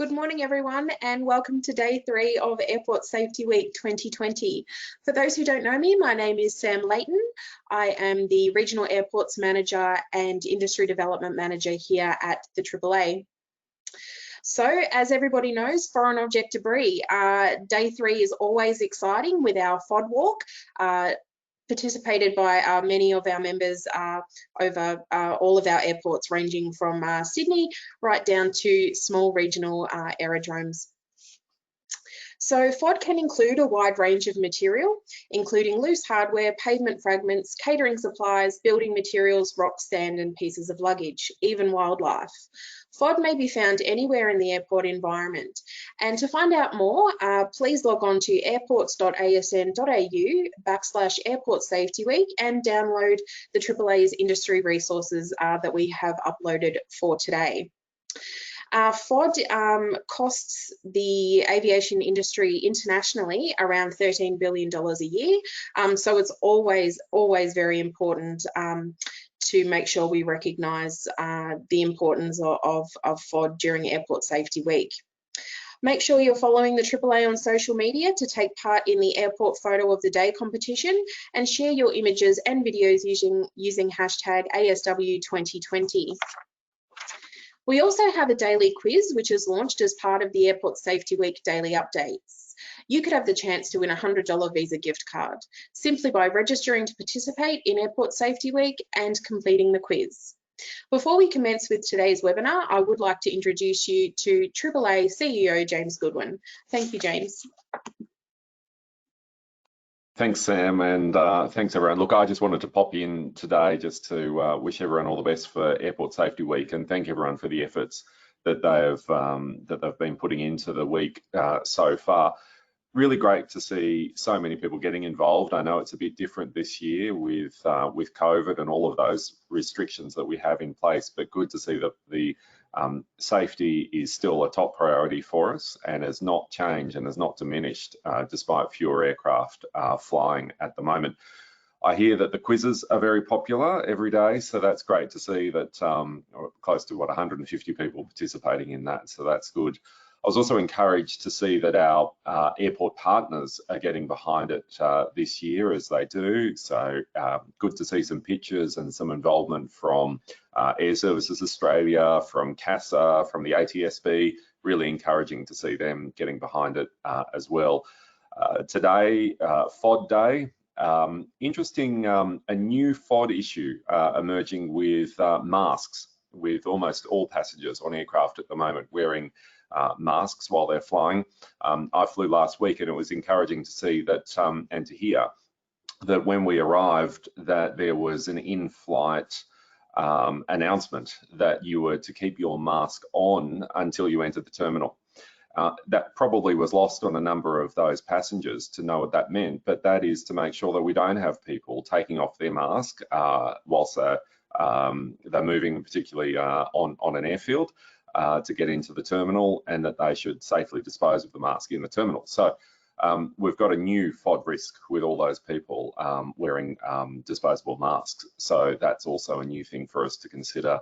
Good morning, everyone, and welcome to day 3 of Airport Safety Week 2020. For those who don't know me, my name is Sam Layton. I am the Regional Airports Manager and Industry Development Manager here at the AAA. So, as everybody knows, foreign object debris. Day 3 is always exciting with our FOD walk, participated by many of our members over all of our airports, ranging from Sydney right down to small regional aerodromes. So FOD can include a wide range of material, including loose hardware, pavement fragments, catering supplies, building materials, rocks, sand, and pieces of luggage, even wildlife. FOD may be found anywhere in the airport environment. And to find out more, please log on to airports.asn.au/Airport Safety Week and download the AAA's industry resources that we have uploaded for today. FOD costs the aviation industry internationally around $13 billion a year. So it's always very important to make sure we recognise the importance of FOD during Airport Safety Week. Make sure you're following the AAA on social media to take part in the Airport Photo of the Day competition and share your images and videos using hashtag ASW 2020. We also have a daily quiz which is launched as part of the Airport Safety Week daily updates. You could have the chance to win a $100 Visa gift card simply by registering to participate in Airport Safety Week and completing the quiz. Before we commence with today's webinar, I would like to introduce you to AAA CEO James Goodwin. Thank you, James. Thanks, Sam, and thanks everyone. Look, I just wanted to pop in today just to wish everyone all the best for Airport Safety Week and thank everyone for the efforts that they've been putting into the week so far. Really great to see so many people getting involved. I know it's a bit different this year with COVID and all of those restrictions that we have in place, but good to see that the safety is still a top priority for us and has not changed and has not diminished despite fewer aircraft flying at the moment. I hear that the quizzes are very popular every day, so that's great to see that close to 150 people participating in that, so that's good. I was also encouraged to see that our airport partners are getting behind it this year as they do. So good to see some pictures and some involvement from Air Services Australia, from CASA, from the ATSB, really encouraging to see them getting behind it as well. Today, FOD Day, interesting, a new FOD issue emerging with masks, with almost all passengers on aircraft at the moment wearing masks while they're flying. I flew last week and it was encouraging to see that and to hear that when we arrived that there was an in-flight announcement that you were to keep your mask on until you entered the terminal. That probably was lost on a number of those passengers to know what that meant, but that is to make sure that we don't have people taking off their mask whilst they're moving, particularly on an airfield. To get into the terminal, and that they should safely dispose of the mask in the terminal. So we've got a new FOD risk with all those people wearing disposable masks. So that's also a new thing for us to consider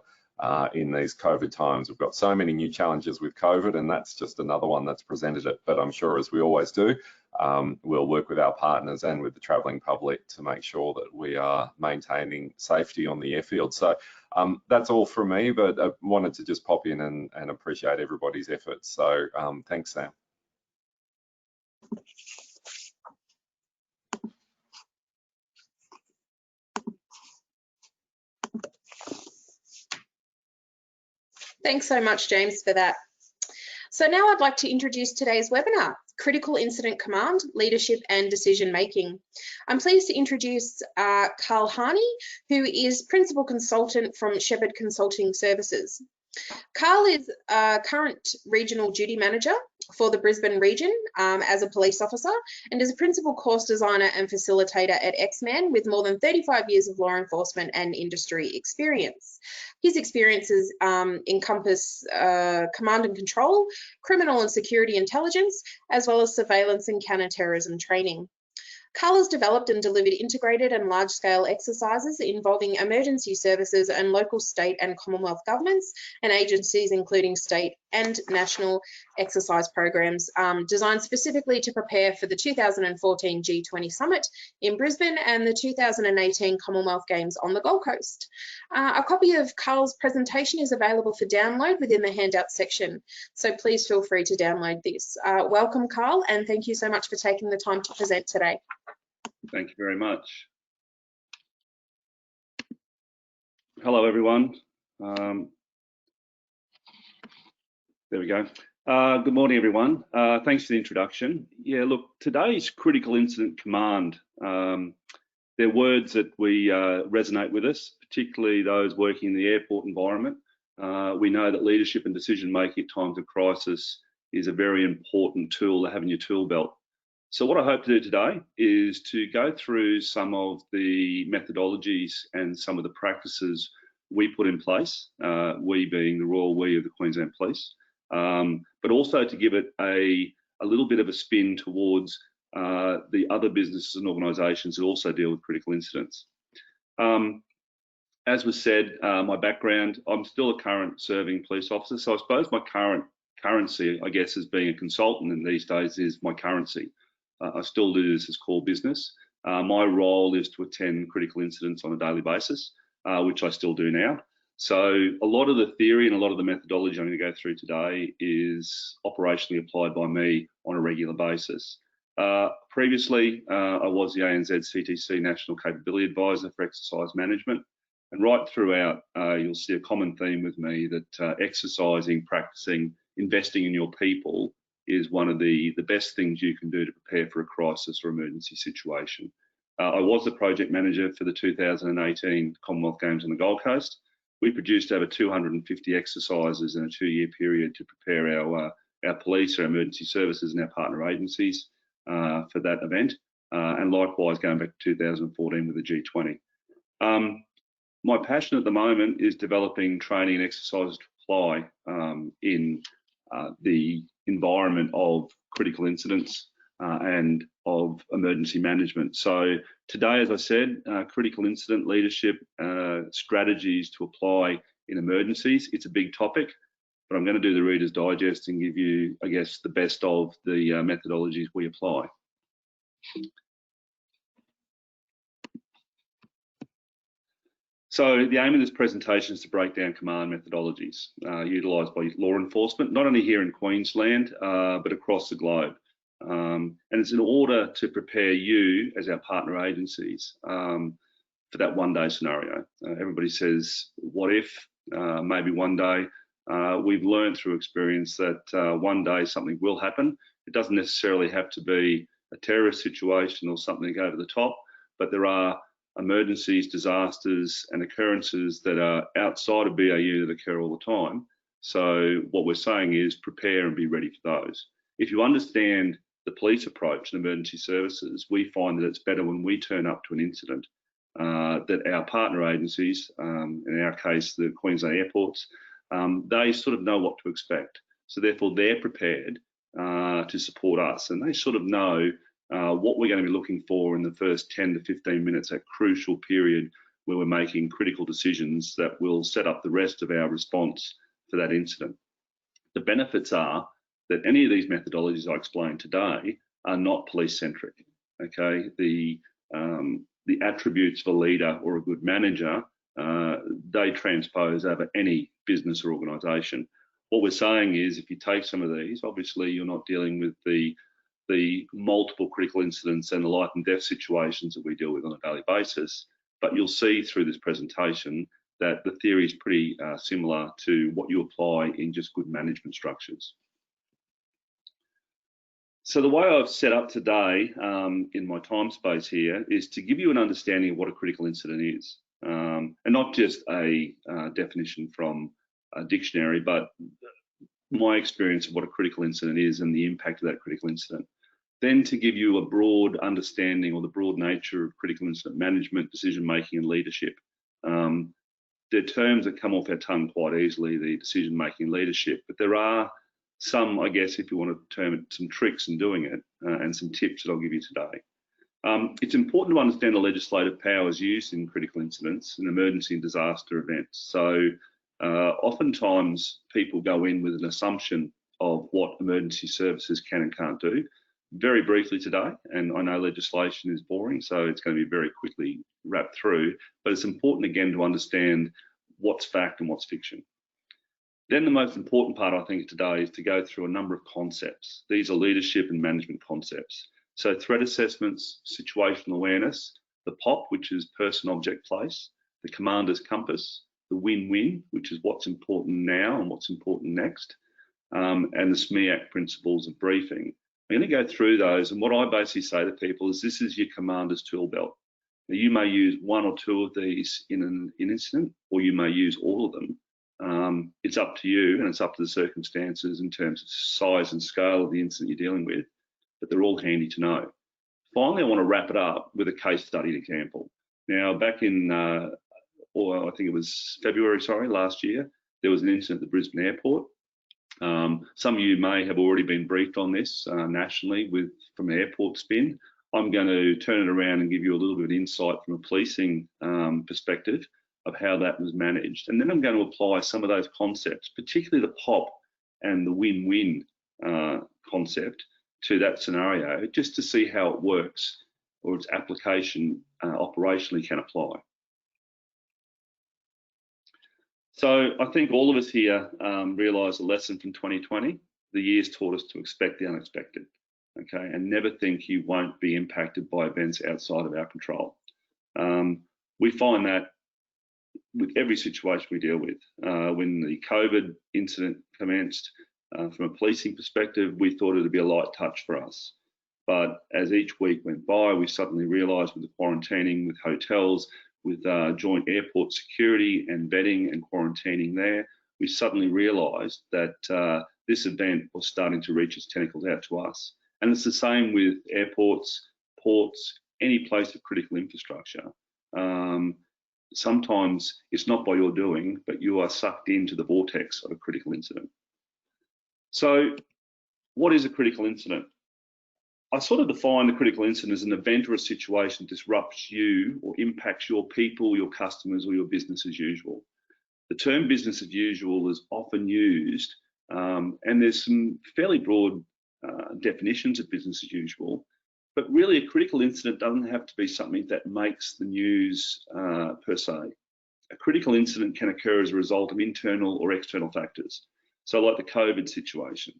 in these COVID times. We've got so many new challenges with COVID, and that's just another one that's presented it. But I'm sure, as we always do, we'll work with our partners and with the travelling public to make sure that we are maintaining safety on the airfield. So that's all from me, but I wanted to just pop in and appreciate everybody's efforts. So thanks, Sam. Thanks so much, James, for that. So now I'd like to introduce today's webinar, Critical Incident Command, Leadership and Decision Making. I'm pleased to introduce Carl Harney, who is Principal Consultant from Shepherd Consulting Services. Carl is current Regional Duty Manager for the Brisbane region as a police officer and is a Principal Course Designer and Facilitator at X-Man with more than 35 years of law enforcement and industry experience. His experiences encompass command and control, criminal and security intelligence, as well as surveillance and counter-terrorism training. Carl has developed and delivered integrated and large-scale exercises involving emergency services and local, state and Commonwealth governments and agencies, including state and national exercise programs designed specifically to prepare for the 2014 G20 Summit in Brisbane and the 2018 Commonwealth Games on the Gold Coast. A copy of Carl's presentation is available for download within the handout section, so please feel free to download this. Welcome, Carl, and thank you so much for taking the time to present today. Thank you very much. Hello, everyone. There we go. Good morning, everyone. Thanks for the introduction. Yeah, look, today's critical incident command, they're words that we resonate with us, particularly those working in the airport environment. We know that leadership and decision-making at times of crisis is a very important tool to have in your tool belt. So what I hope to do today is to go through some of the methodologies and some of the practices we put in place, we being the Royal We of the Queensland Police, but also to give it a little bit of a spin towards the other businesses and organisations that also deal with critical incidents. As was said, my background, I'm still a current serving police officer, so I suppose my currency, I guess, as being a consultant in these days is my currency. I still do this as core business. My role is to attend critical incidents on a daily basis, which I still do now. So a lot of the theory and a lot of the methodology I'm going to go through today is operationally applied by me on a regular basis. Previously, I was the ANZ CTC National Capability Advisor for Exercise Management. And right throughout, you'll see a common theme with me that exercising, practicing, investing in your people is one of the best things you can do to prepare for a crisis or emergency situation. I was the project manager for the 2018 Commonwealth Games on the Gold Coast. We produced over 250 exercises in a 2-year period to prepare our police, our emergency services and our partner agencies for that event. And likewise, going back to 2014 with the G20. My passion at the moment is developing training and exercises to apply in the environment of critical incidents and of emergency management. So today, as I said, critical incident leadership strategies to apply in emergencies. It's a big topic, but I'm going to do the Reader's Digest and give you, I guess, the best of the methodologies we apply. So the aim of this presentation is to break down command methodologies utilised by law enforcement, not only here in Queensland, but across the globe. And it's in order to prepare you as our partner agencies for that one-day scenario. Everybody says, what if? Maybe one day. We've learned through experience that one day something will happen. It doesn't necessarily have to be a terrorist situation or something over the top, but there are emergencies, disasters and occurrences that are outside of BAU that occur all the time. So what we're saying is prepare and be ready for those. If you understand the police approach and emergency services, we find that it's better when we turn up to an incident that our partner agencies, in our case, the Queensland airports, they sort of know what to expect. So therefore they're prepared to support us, and they sort of know what we're going to be looking for in the first 10 to 15 minutes, that crucial period where we're making critical decisions that will set up the rest of our response for that incident. The benefits are that any of these methodologies I explained today are not police-centric. Okay, the attributes of a leader or a good manager, they transpose over any business or organisation. What we're saying is, if you take some of these, obviously you're not dealing with the multiple critical incidents and the life and death situations that we deal with on a daily basis, but you'll see through this presentation that the theory is pretty similar to what you apply in just good management structures. So the way I've set up today in my time space here is to give you an understanding of what a critical incident is, and not just a definition from a dictionary, but my experience of what a critical incident is and the impact of that critical incident. Then to give you a broad understanding or the broad nature of critical incident management, decision making and leadership. They're terms that come off our tongue quite easily, the decision making and leadership, but there are some, I guess, if you want to term it, some tricks in doing it and some tips that I'll give you today. It's important to understand the legislative powers used in critical incidents and emergency and disaster events. So oftentimes people go in with an assumption of what emergency services can and can't do. Very briefly today, and I know legislation is boring, so it's going to be very quickly wrapped through, but it's important again to understand what's fact and what's fiction. Then the most important part, I think, today is to go through a number of concepts. These are leadership and management concepts. So threat assessments, situational awareness, the POP, which is person, object, place, the commander's compass, the win-win, which is what's important now and what's important next, and the SMEAC principles of briefing. I'm going to go through those, and what I basically say to people is this is your commander's tool belt. Now, you may use one or two of these in an incident, or you may use all of them. It's up to you, and it's up to the circumstances in terms of size and scale of the incident you're dealing with, but they're all handy to know. Finally, I want to wrap it up with a case study example. Now, back in, or I think it was February, last year, there was an incident at the Brisbane airport. Some of you may have already been briefed on this nationally from Airport Spin. I'm going to turn it around and give you a little bit of insight from a policing perspective of how that was managed. And then I'm going to apply some of those concepts, particularly the POP and the win-win concept to that scenario, just to see how it works or its application operationally can apply. So I think all of us here realise the lesson from 2020. The year's taught us to expect the unexpected, okay, and never think you won't be impacted by events outside of our control. We find that with every situation we deal with. When the COVID incident commenced, from a policing perspective, we thought it would be a light touch for us. But as each week went by, we suddenly realised with the quarantining, with hotels, with joint airport security and vetting and quarantining there, we suddenly realised that this event was starting to reach its tentacles out to us. And it's the same with airports, ports, any place of critical infrastructure. Sometimes it's not by your doing, but you are sucked into the vortex of a critical incident. So what is a critical incident? I sort of define the critical incident as an event or a situation that disrupts you or impacts your people, your customers, or your business as usual. The term business as usual is often used, and there's some fairly broad definitions of business as usual, but really a critical incident doesn't have to be something that makes the news per se. A critical incident can occur as a result of internal or external factors. So like the COVID situation,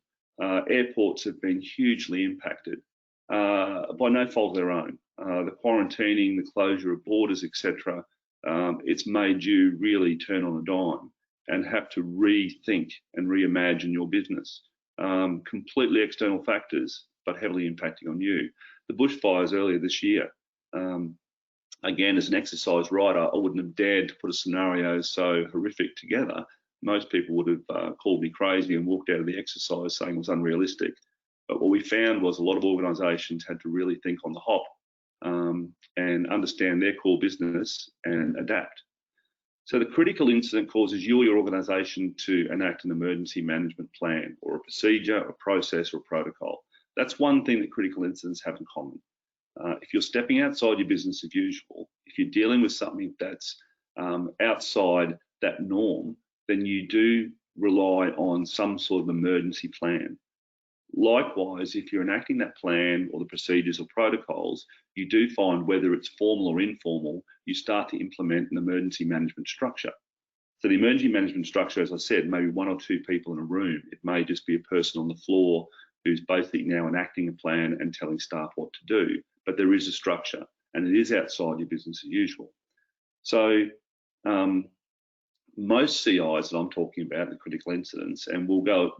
airports have been hugely impacted by no fault of their own. The quarantining, the closure of borders, etc., it's made you really turn on a dime and have to rethink and reimagine your business. Completely external factors, but heavily impacting on you. The bushfires earlier this year, again, as an exercise writer, I wouldn't have dared to put a scenario so horrific together. Most people would have called me crazy and walked out of the exercise saying it was unrealistic. But what we found was a lot of organisations had to really think on the hop and understand their core business and adapt. So the critical incident causes you or your organisation to enact an emergency management plan or a procedure, a process, or a protocol. That's one thing that critical incidents have in common. If you're stepping outside your business as usual, if you're dealing with something that's outside that norm, then you do rely on some sort of emergency plan. Likewise, if you're enacting that plan or the procedures or protocols, you do find whether it's formal or informal, you start to implement an emergency management structure. So the emergency management structure, as I said, may be one or two people in a room. It may just be a person on the floor who's basically now enacting a plan and telling staff what to do. But there is a structure, and it is outside your business as usual. So most CIs that I'm talking about, the critical incidents, and we'll go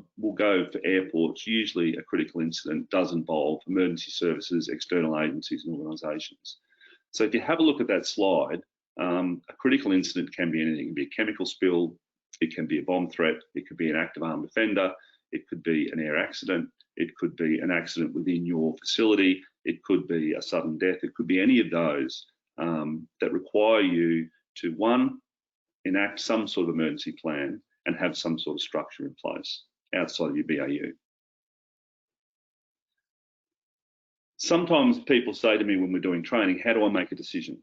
for airports, usually a critical incident does involve emergency services, external agencies and organisations. So if you have a look at that slide, a critical incident can be anything. It can be a chemical spill, it can be a bomb threat, it could be an active armed offender, it could be an air accident, it could be an accident within your facility, it could be a sudden death, it could be any of those that require you to, one, enact some sort of emergency plan and have some sort of structure in place outside of your BAU. Sometimes people say to me when we're doing training, how do I make a decision?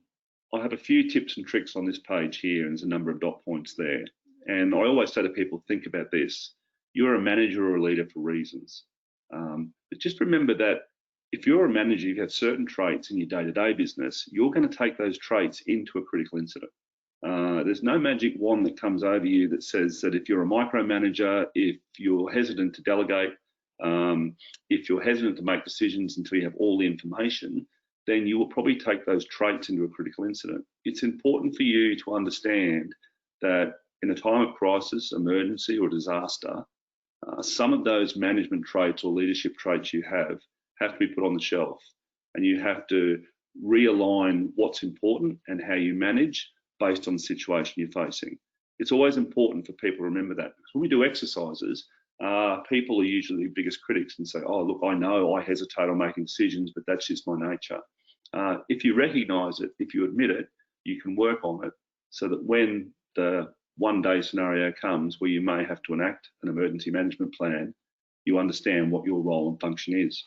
I have a few tips and tricks on this page here, and there's a number of dot points there. And I always say to people, think about this. You're a manager or a leader for reasons. But just remember that if you're a manager, you have certain traits in your day-to-day business, you're going to take those traits into a critical incident. There's no magic wand that comes over you that says that if you're a micromanager, if you're hesitant to delegate, if you're hesitant to make decisions until you have all the information, then you will probably take those traits into a critical incident. It's important for you to understand that in a time of crisis, emergency or disaster, some of those management traits or leadership traits you have to be put on the shelf, and you have to realign what's important and how you manage based on the situation you're facing. It's always important for people to remember that, because when we do exercises, people are usually the biggest critics and say, oh, look, I know I hesitate on making decisions, but that's just my nature. If you recognize it, if you admit it, you can work on it so that when the one-day scenario comes where you may have to enact an emergency management plan, you understand what your role and function is.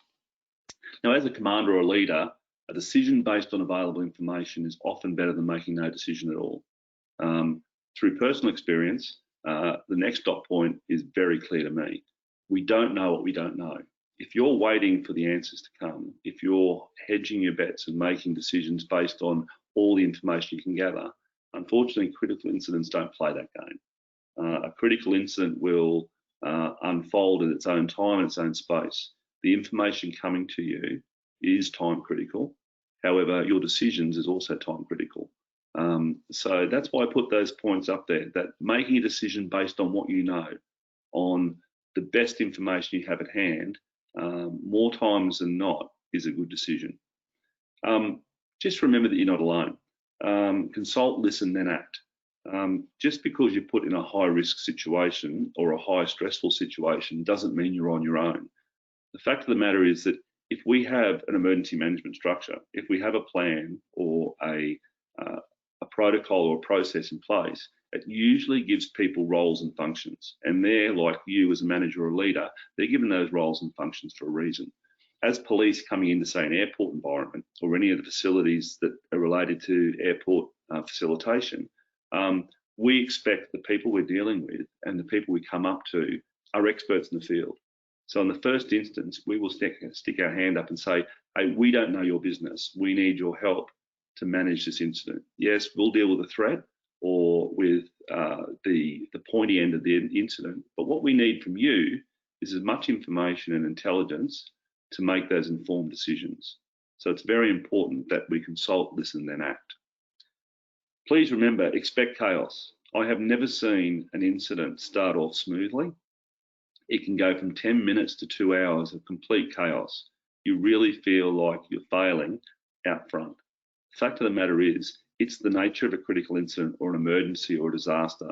Now, as a commander or a leader, a decision based on available information is often better than making no decision at all. Through personal experience, the next dot point is very clear to me. We don't know what we don't know. If you're waiting for the answers to come, if you're hedging your bets and making decisions based on all the information you can gather, unfortunately, critical incidents don't play that game. A critical incident will unfold at its own time and its own space. The information coming to you is time critical. However, your decisions is also time critical. So that's why I put those points up there, that making a decision based on what you know, on the best information you have at hand, more times than not, is a good decision. Just remember that you're not alone. Consult, listen, then act. Just because you're put in a high risk situation or a high stressful situation doesn't mean you're on your own. The fact of the matter is that if we have an emergency management structure, if we have a plan or a protocol or a process in place, it usually gives people roles and functions. And they're like you as a manager or a leader, they're given those roles and functions for a reason. As police coming into, say, an airport environment or any of the facilities that are related to airport facilitation, we expect the people we're dealing with and the people we come up to are experts in the field. So in the first instance, we will stick our hand up and say, hey, we don't know your business. We need your help to manage this incident. Yes, we'll deal with the threat or with the pointy end of the incident, but what we need from you is as much information and intelligence to make those informed decisions. So it's very important that we consult, listen, then act. Please remember, expect chaos. I have never seen an incident start off smoothly. It can go from 10 minutes to 2 hours of complete chaos. You really feel like you're failing out front. The fact of the matter is, it's the nature of a critical incident or an emergency or a disaster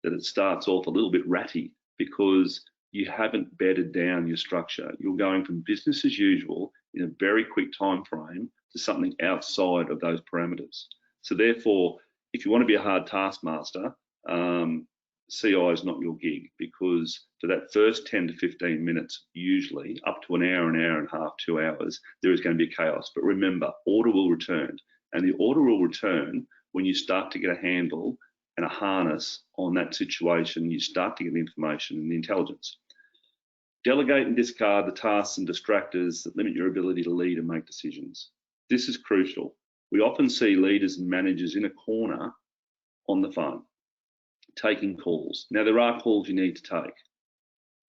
that it starts off a little bit ratty because you haven't bedded down your structure. You're going from business as usual in a very quick time frame to something outside of those parameters. So therefore, if you want to be a hard taskmaster, CI is not your gig, because for that first 10 to 15 minutes, usually up to an hour and a half, 2 hours, there is going to be chaos. But remember, order will return, and the order will return when you start to get a handle and a harness on that situation. You start to get the information and the intelligence. Delegate and discard the tasks and distractors that limit your ability to lead and make decisions. This is crucial. We often see leaders and managers in a corner on the phone, taking calls. Now, there are calls you need to take.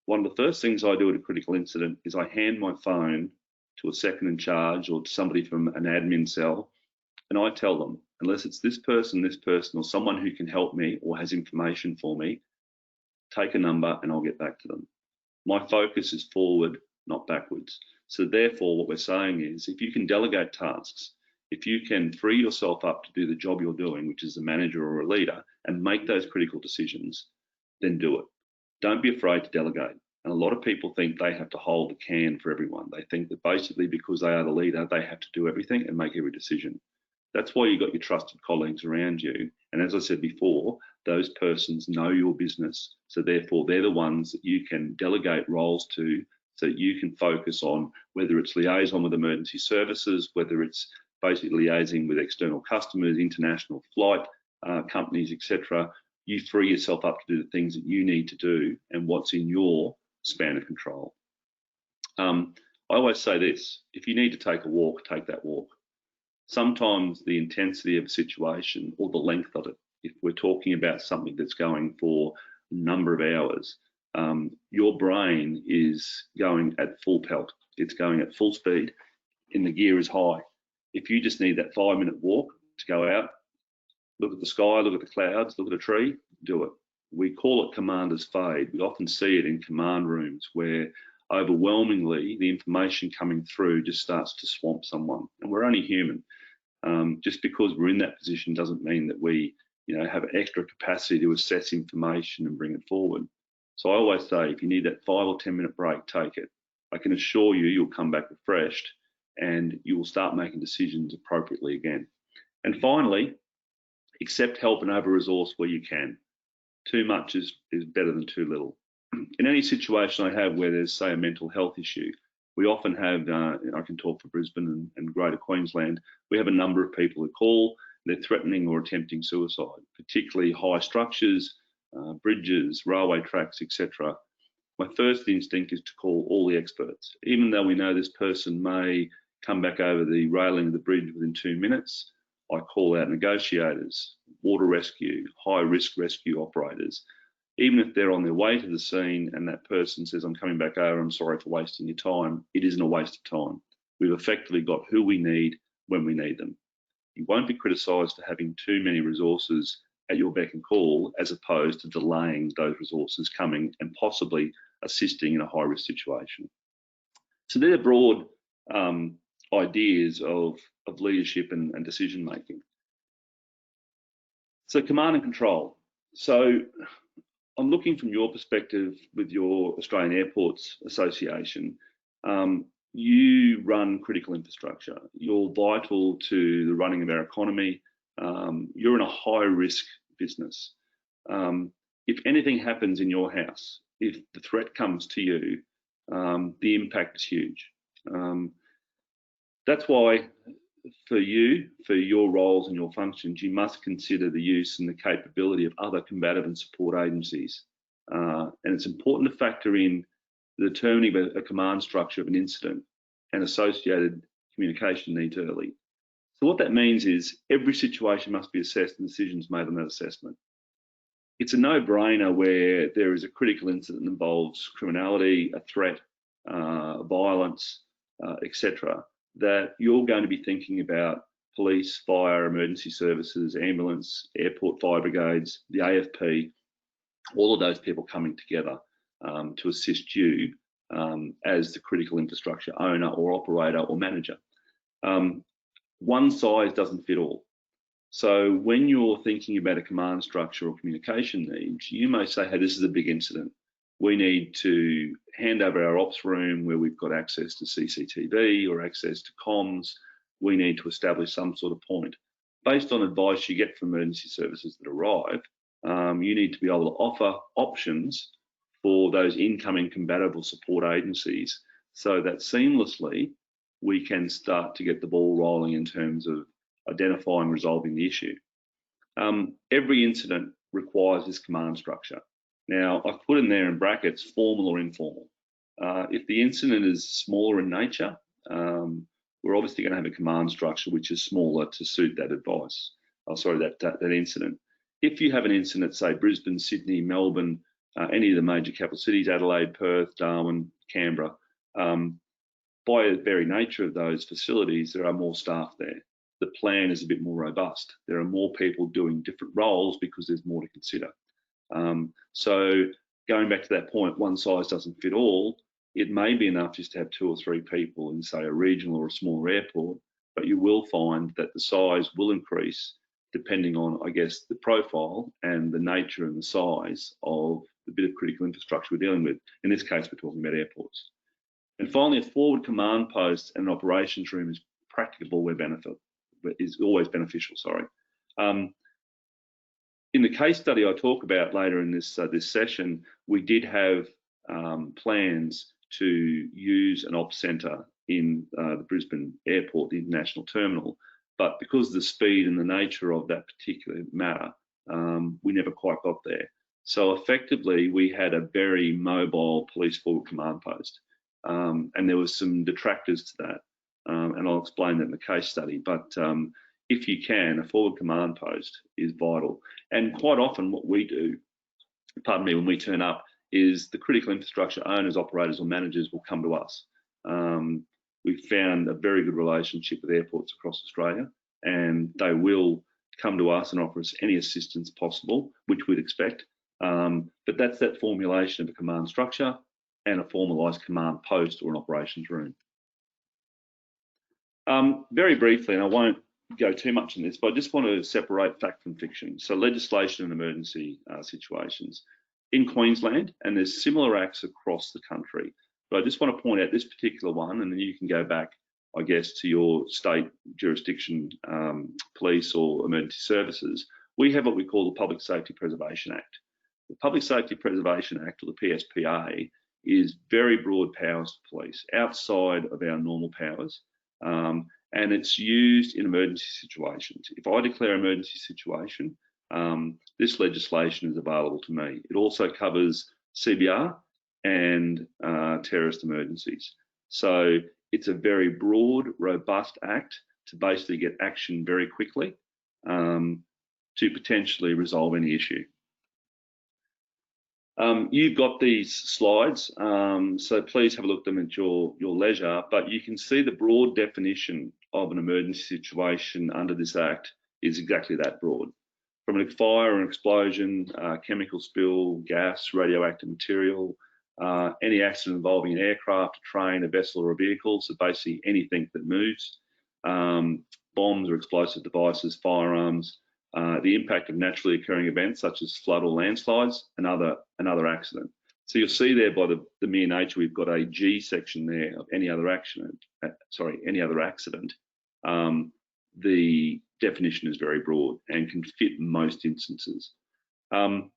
One of the first things I do at a critical incident is I hand my phone to a second in charge or to somebody from an admin cell, and I tell them, unless it's this person, or someone who can help me or has information for me, take a number and I'll get back to them. My focus is forward, not backwards. So therefore, what we're saying is, if you can delegate tasks, if you can free yourself up to do the job you're doing, which is a manager or a leader, and make those critical decisions, then do it. Don't be afraid to delegate. And a lot of people think they have to hold the can for everyone. They think that basically because they are the leader, they have to do everything and make every decision. That's why you've got your trusted colleagues around you. And as I said before, those persons know your business. So therefore, they're the ones that you can delegate roles to so that you can focus on whether it's liaison with emergency services, whether it's basically liaising with external customers, international flight companies, etc. You free yourself up to do the things that you need to do and what's in your span of control. I always say this: if you need to take a walk, take that walk. Sometimes the intensity of a situation or the length of it, if we're talking about something that's going for a number of hours, your brain is going at full pelt. It's going at full speed and the gear is high. If you just need that 5-minute walk to go out, look at the sky, look at the clouds, look at a tree, do it. We call it commander's fade. We often see it in command rooms where overwhelmingly the information coming through just starts to swamp someone, and we're only human. Just because we're in that position doesn't mean that we, have extra capacity to assess information and bring it forward. So I always say, if you need that 5 or 10 minute break, take it. I can assure you, you'll come back refreshed and you will start making decisions appropriately again. And finally, accept help and over-resource where you can. Too much is better than too little. In any situation I have where there's, say, a mental health issue, we often have, I can talk for Brisbane and Greater Queensland, we have a number of people who call, they're threatening or attempting suicide, particularly high structures, bridges, railway tracks, etc. My first instinct is to call all the experts. Even though we know this person may come back over the railing of the bridge within 2 minutes, I call out negotiators, water rescue, high-risk rescue operators. Even if they're on their way to the scene and that person says, I'm coming back over, I'm sorry for wasting your time, it isn't a waste of time. We've effectively got who we need when we need them. You won't be criticised for having too many resources at your beck and call, as opposed to delaying those resources coming and possibly assisting in a high-risk situation. So they're broad ideas of leadership and decision making. So command and control. So I'm looking from your perspective with your Australian Airports Association. You run critical infrastructure. You're vital to the running of our economy. You're in a high risk business. If anything happens in your house, if the threat comes to you, the impact is huge. That's why for you, for your roles and your functions, you must consider the use and the capability of other combative and support agencies. And it's important to factor in the determining of a command structure of an incident and associated communication needs early. So what that means is every situation must be assessed and decisions made on that assessment. It's a no-brainer where there is a critical incident that involves criminality, a threat, violence, etc., that you're going to be thinking about police, fire, emergency services, ambulance, airport fire brigades, the AFP, all of those people coming together to assist you as the critical infrastructure owner or operator or manager. One size doesn't fit all. So when you're thinking about a command structure or communication needs, you may say, hey, this is a big incident. We need to hand over our ops room where we've got access to CCTV or access to comms. We need to establish some sort of point. Based on advice you get from emergency services that arrive, you need to be able to offer options for those incoming combative or support agencies so that seamlessly we can start to get the ball rolling in terms of identifying and resolving the issue. Every incident requires this command structure. Now, I've put in there in brackets, formal or informal. If the incident is smaller in nature, we're obviously going to have a command structure which is smaller to suit that advice. That incident. If you have an incident, say Brisbane, Sydney, Melbourne, any of the major capital cities, Adelaide, Perth, Darwin, Canberra, by the very nature of those facilities, there are more staff there. The plan is a bit more robust. There are more people doing different roles because there's more to consider. So going back to that point, one size doesn't fit all. It may be enough just to have 2 or 3 people in, say, a regional or a smaller airport, but you will find that the size will increase depending on, I guess, the profile and the nature and the size of the bit of critical infrastructure we're dealing with. In this case, we're talking about airports. And finally, a forward command post and an operations room is practicable where is always beneficial. In the case study I talk about later in this session, we did have plans to use an ops centre in the Brisbane Airport, the international terminal, but because of the speed and the nature of that particular matter, we never quite got there. So effectively, we had a very mobile police forward command post, and there was some detractors to that, and I'll explain that in the case study. But if you can, a forward command post is vital. And quite often what we do, pardon me, when we turn up, is the critical infrastructure owners, operators or managers will come to us. We've found a very good relationship with airports across Australia, and they will come to us and offer us any assistance possible, which we'd expect. But that's that formulation of a command structure and a formalised command post or an operations room. Very briefly, and I won't go too much in this, but I just want to separate fact from fiction. So legislation and emergency situations. In Queensland, and there's similar acts across the country, but I just want to point out this particular one, and then you can go back, I guess, to your state jurisdiction, police or emergency services. We have what we call the Public Safety Preservation Act. The Public Safety Preservation Act, or the PSPA, is very broad powers for police, outside of our normal powers, and it's used in emergency situations. If I declare an emergency situation, this legislation is available to me. It also covers CBR and terrorist emergencies. So it's a very broad, robust act to basically get action very quickly to potentially resolve any issue. You've got these slides, so please have a look at them at your leisure, but you can see the broad definition of an emergency situation under this act is exactly that broad. From a fire or an explosion, chemical spill, gas, radioactive material, any accident involving an aircraft, a train, a vessel or a vehicle, so basically anything that moves, bombs or explosive devices, firearms, the impact of naturally occurring events such as flood or landslides, another accident. So you'll see there by the mere nature, we've got a G section there of any other accident. The definition is very broad and can fit most instances. Down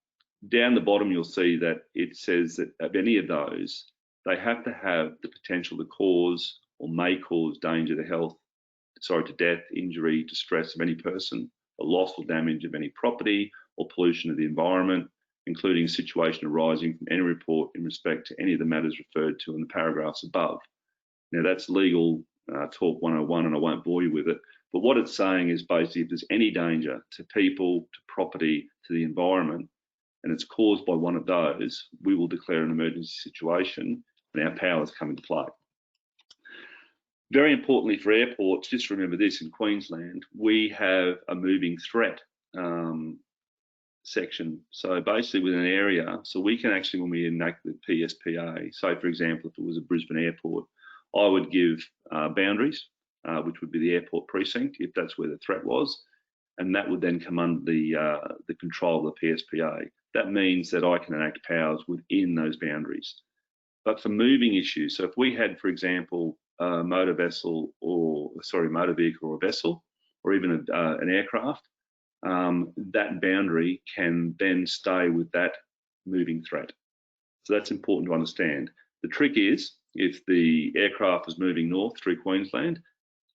the bottom, you'll see that it says that of any of those, they have to have the potential to cause or may cause danger to health, to death, injury, distress of any person, or loss or damage of any property, or pollution of the environment, including a situation arising from any report in respect to any of the matters referred to in the paragraphs above. Now that's legal talk 101, and I won't bore you with it, but what it's saying is basically if there's any danger to people, to property, to the environment, and it's caused by one of those, we will declare an emergency situation and our powers come into play. Very importantly for airports, just remember this, in Queensland, we have a moving threat section. So basically within an area, so we can actually, when we enact the PSPA, so for example, if it was a Brisbane airport, I would give boundaries, which would be the airport precinct, if that's where the threat was, and that would then come under the control of the PSPA. That means that I can enact powers within those boundaries. But for moving issues, so if we had, for example, a motor vehicle or a vessel, or even an aircraft, that boundary can then stay with that moving threat. So that's important to understand. The trick is, if the aircraft is moving north through Queensland,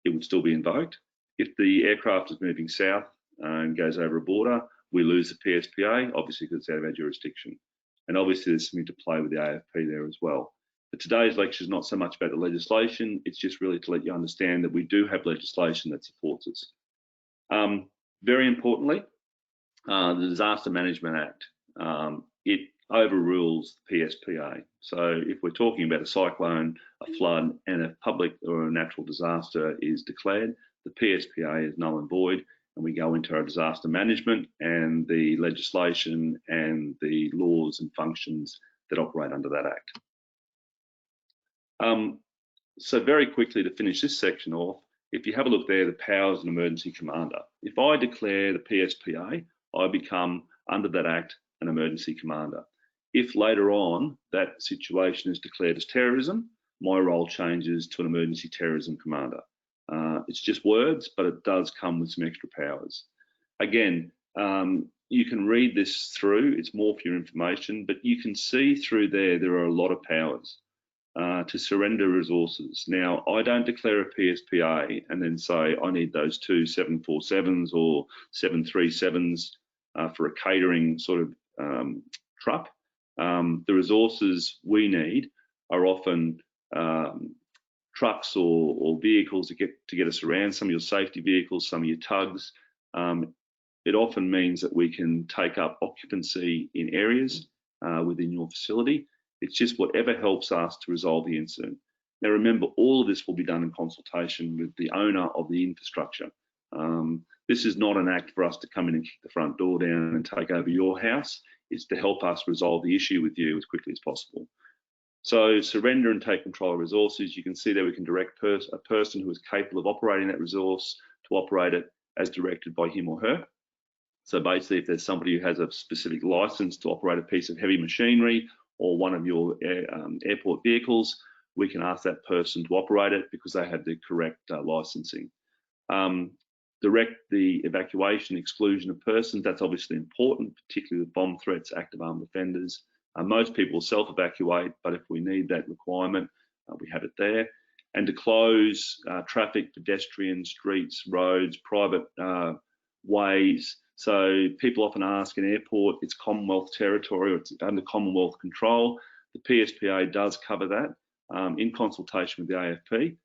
it would still be invoked. If the aircraft is moving south and goes over a border, we lose the PSPA, obviously because it's out of our jurisdiction. And obviously there's something to play with the AFP there as well. But today's lecture is not so much about the legislation, it's just really to let you understand that we do have legislation that supports us. Very importantly, the Disaster Management Act, it overrules the PSPA. So if we're talking about a cyclone, a flood, and a public or a natural disaster is declared, the PSPA is null and void, and we go into our disaster management and the legislation and the laws and functions that operate under that act. So very quickly to finish this section off, if you have a look there, the powers of an emergency commander. If I declare the PSPA, I become, under that act, an emergency commander. If later on that situation is declared as terrorism, my role changes to an emergency terrorism commander. It's just words, but it does come with some extra powers. Again, you can read this through, it's more for your information, but you can see through there are a lot of powers. to surrender resources. Now, I don't declare a PSPA and then say I need those 2 747s or 737s for a catering sort of truck. The resources we need are often trucks or vehicles to get us around, some of your safety vehicles, some of your tugs. It often means that we can take up occupancy in areas within your facility. It's just whatever helps us to resolve the incident. Now remember, all of this will be done in consultation with the owner of the infrastructure. This is not an act for us to come in and kick the front door down and take over your house. It's to help us resolve the issue with you as quickly as possible. So surrender and take control of resources. You can see that we can direct a person who is capable of operating that resource to operate it as directed by him or her. So basically, if there's somebody who has a specific license to operate a piece of heavy machinery or one of your airport vehicles, we can ask that person to operate it because they have the correct licensing. Direct the evacuation, exclusion of persons. That's obviously important, particularly with bomb threats, active armed offenders. Most people self-evacuate, but if we need that requirement, we have it there. And to close traffic, pedestrian, streets, roads, private ways. So people often ask an airport, it's Commonwealth territory or it's under Commonwealth control. The PSPA does cover that in consultation with the AFP.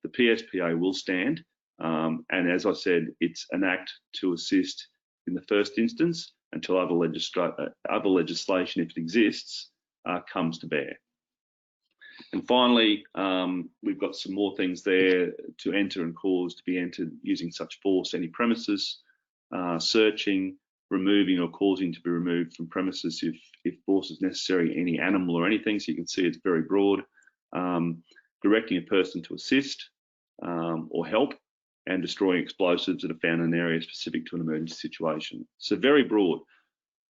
The PSPA will stand. And as I said, it's an act to assist in the first instance until other legislation, if it exists, comes to bear. And finally, we've got some more things there to enter and cause to be entered using such force any premises, searching, removing or causing to be removed from premises if force is necessary, any animal or anything. So you can see it's very broad. Directing a person to assist or help, and destroying explosives that are found in an area specific to an emergency situation. So very broad.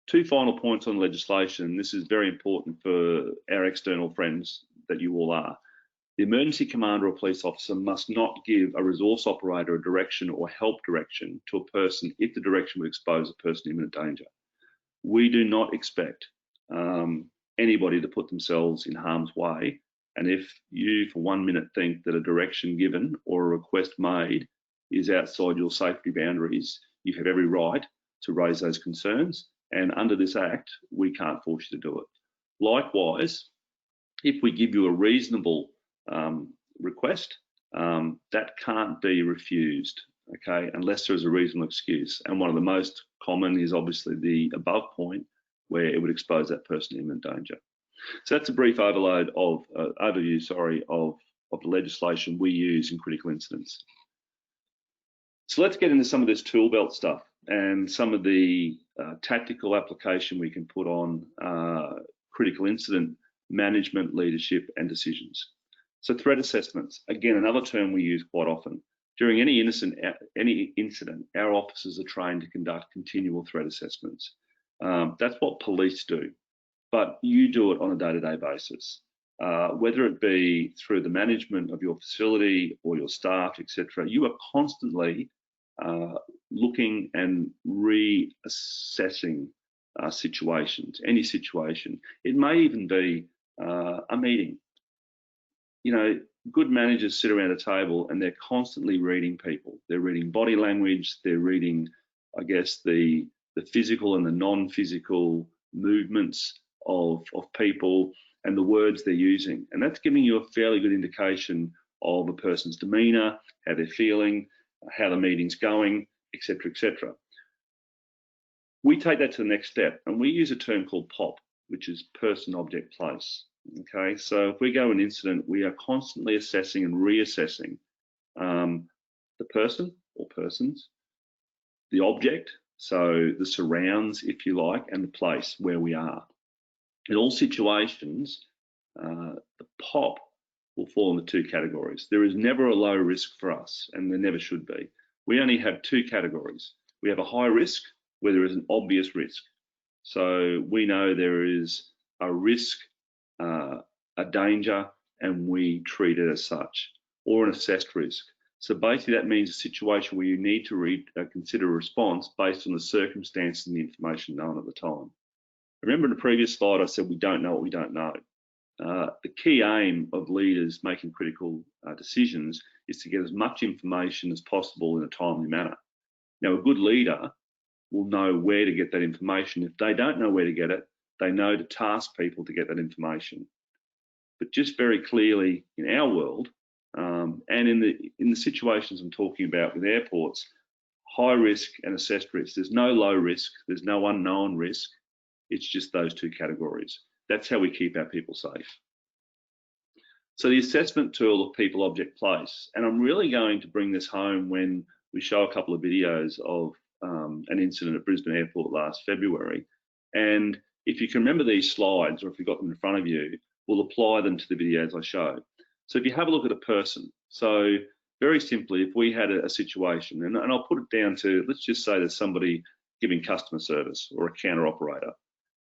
Two final points on legislation. This is very important for our external friends that you all are. The emergency commander or police officer must not give a resource operator a direction or help direction to a person if the direction would expose a person to imminent danger. We do not expect anybody to put themselves in harm's way. And if you for 1 minute think that a direction given or a request made is outside your safety boundaries, you have every right to raise those concerns. And under this Act, we can't force you to do it. Likewise, if we give you a reasonable request, that can't be refused, okay, unless there is a reasonable excuse. And one of the most common is obviously the above point, where it would expose that person to imminent danger. So that's a brief overview of the legislation we use in critical incidents. So let's get into some of this tool belt stuff and some of the tactical application we can put on critical incident management, leadership, and decisions. So threat assessments, again, another term we use quite often. During any incident, our officers are trained to conduct continual threat assessments. That's what police do, but you do it on a day-to-day basis. Whether it be through the management of your facility or your staff, etc., you are constantly looking and reassessing situations, any situation. It may even be a meeting. You know, good managers sit around a table and they're constantly reading people. They're reading body language, they're reading, I guess, the physical and the non-physical movements of people and the words they're using. And that's giving you a fairly good indication of a person's demeanor, how they're feeling, how the meeting's going, etc., etc. We take that to the next step and we use a term called POP, which is person, object, place. Okay, so if we go an incident, we are constantly assessing and reassessing the person or persons, the object, so the surrounds, if you like, and the place where we are. In all situations, the POP will fall into two categories. There is never a low risk for us, and there never should be. We only have two categories. We have a high risk where there is an obvious risk. So we know there is a risk, a danger, and we treat it as such, or an assessed risk. So basically that means a situation where you need to consider a response based on the circumstances and the information known at the time. Remember in the previous slide, I said we don't know what we don't know. The key aim of leaders making critical decisions is to get as much information as possible in a timely manner. Now, a good leader will know where to get that information. If they don't know where to get it, they know to task people to get that information. But just very clearly in our world, and in the situations I'm talking about with airports, high risk and assessed risk. There's no low risk, there's no unknown risk. It's just those two categories. That's how we keep our people safe. So the assessment tool of people, object, place, and I'm really going to bring this home when we show a couple of videos of an incident at Brisbane Airport last February. And if you can remember these slides, or if you've got them in front of you, we'll apply them to the videos I show. So if you have a look at a person, so very simply, if we had a situation, and I'll put it down to, let's just say there's somebody giving customer service or a counter operator.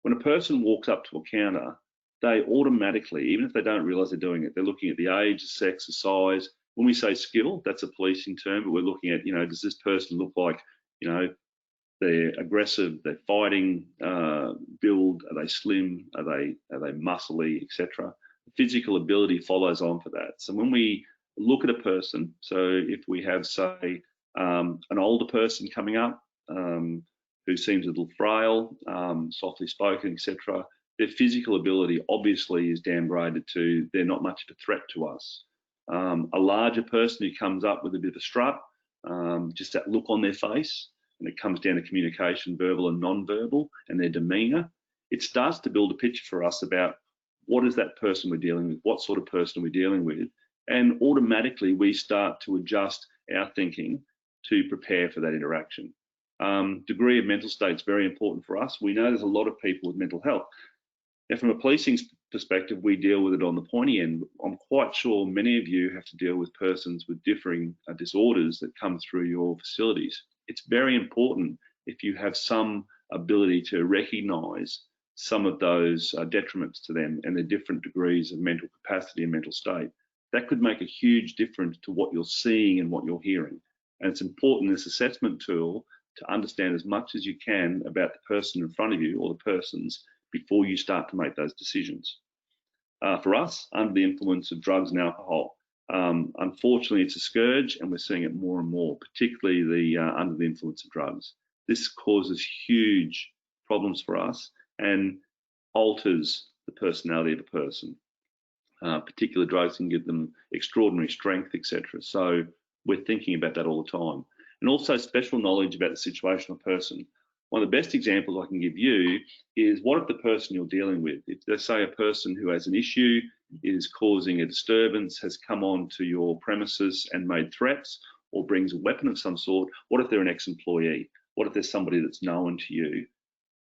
When a person walks up to a counter, they automatically, even if they don't realise they're doing it, they're looking at the age, the sex, the size. When we say skill, that's a policing term, but we're looking at, does this person look like, they're aggressive, they're fighting, build, are they slim, are they muscly, etc. Physical ability follows on for that. So when we look at a person, so if we have, say, an older person coming up who seems a little frail, softly spoken, etc., their physical ability obviously is downgraded to they're not much of a threat to us. A larger person who comes up with a bit of a strut, just that look on their face, and it comes down to communication, verbal and non-verbal, and their demeanour, it starts to build a picture for us about what is that person we're dealing with, what sort of person we're dealing with, and automatically we start to adjust our thinking to prepare for that interaction. Degree of mental state is very important for us. We know there's a lot of people with mental health. Now, from a policing perspective, we deal with it on the pointy end. I'm quite sure many of you have to deal with persons with differing disorders that come through your facilities. It's very important if you have some ability to recognise some of those detriments to them and the different degrees of mental capacity and mental state. That could make a huge difference to what you're seeing and what you're hearing. And it's important in this assessment tool to understand as much as you can about the person in front of you or the persons before you start to make those decisions. For us, under the influence of drugs and alcohol, unfortunately, it's a scourge, and we're seeing it more and more, particularly under the influence of drugs. This causes huge problems for us and alters the personality of a person. Particular drugs can give them extraordinary strength, etc. So we're thinking about that all the time. And also special knowledge about the situation of a person. One of the best examples I can give you is, what if the person you're dealing with, if let's say a person who has an issue, is causing a disturbance, has come onto your premises and made threats or brings a weapon of some sort, what if they're an ex-employee? What if there's somebody that's known to you?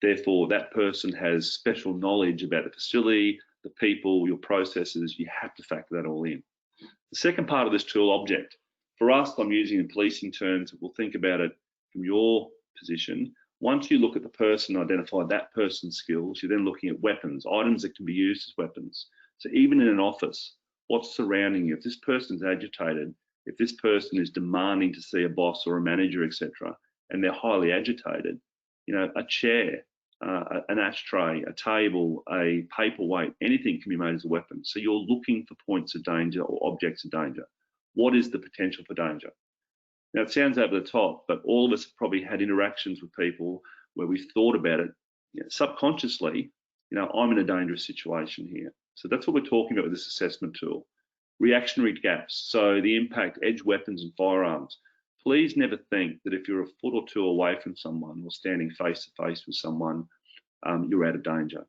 Therefore, that person has special knowledge about the facility, the people, your processes. You have to factor that all in. The second part of this tool, object. For us, I'm using in policing terms, we'll think about it from your position. Once you look at the person, identify that person's skills, you're then looking at weapons, items that can be used as weapons. So even in an office, what's surrounding you? If this person's agitated, if this person is demanding to see a boss or a manager, etc., and they're highly agitated, a chair, an ashtray, a table, a paperweight, anything can be made as a weapon. So you're looking for points of danger or objects of danger. What is the potential for danger? Now, it sounds over the top, but all of us have probably had interactions with people where we've thought about it subconsciously, I'm in a dangerous situation here. So that's what we're talking about with this assessment tool. Reactionary gaps, so the impact, edge weapons and firearms. Please never think that if you're a foot or two away from someone or standing face to face with someone, you're out of danger.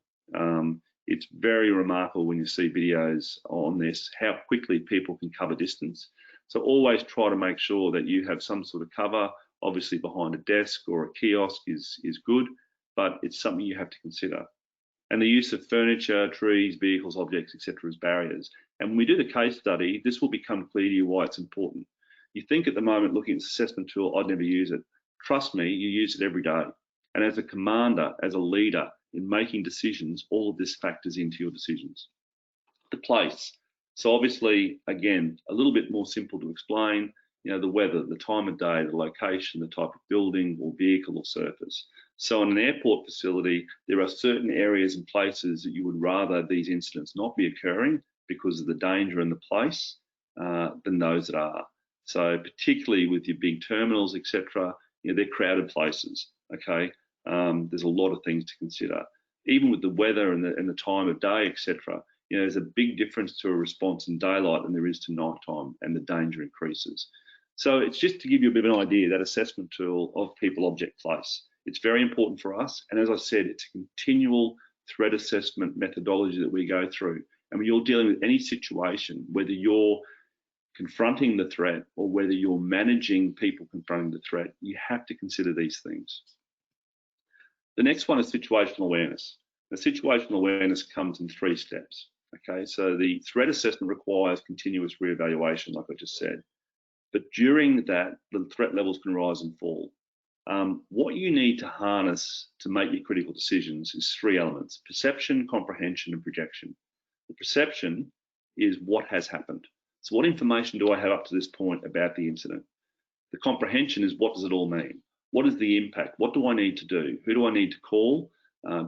It's very remarkable when you see videos on this, how quickly people can cover distance. So always try to make sure that you have some sort of cover. Obviously behind a desk or a kiosk is good, but it's something you have to consider. And the use of furniture, trees, vehicles, objects, etc. as barriers. And when we do the case study, this will become clear to you why it's important. You think at the moment, looking at this assessment tool, I'd never use it. Trust me, you use it every day. And as a commander, as a leader, in making decisions, all of this factors into your decisions. The place. So obviously, again, a little bit more simple to explain, the weather, the time of day, the location, the type of building or vehicle or surface. So in an airport facility, there are certain areas and places that you would rather these incidents not be occurring because of the danger in the place than those that are. So particularly with your big terminals, etc., you know, they're crowded places, okay? There's a lot of things to consider. Even with the weather and the time of day, etc., you know, there's a big difference to a response in daylight than there is to nighttime, and the danger increases. So it's just to give you a bit of an idea, that assessment tool of people, object, place. It's very important for us. And as I said, it's a continual threat assessment methodology that we go through. And when you're dealing with any situation, whether you're confronting the threat or whether you're managing people confronting the threat, you have to consider these things. The next one is situational awareness. The situational awareness comes in 3 steps. Okay, so the threat assessment requires continuous reevaluation, like I just said. But during that, the threat levels can rise and fall. What you need to harness to make your critical decisions is 3 elements: perception, comprehension, and projection. The perception is what has happened. So what information do I have up to this point about the incident? The comprehension is, what does it all mean? What is the impact? What do I need to do? Who do I need to call?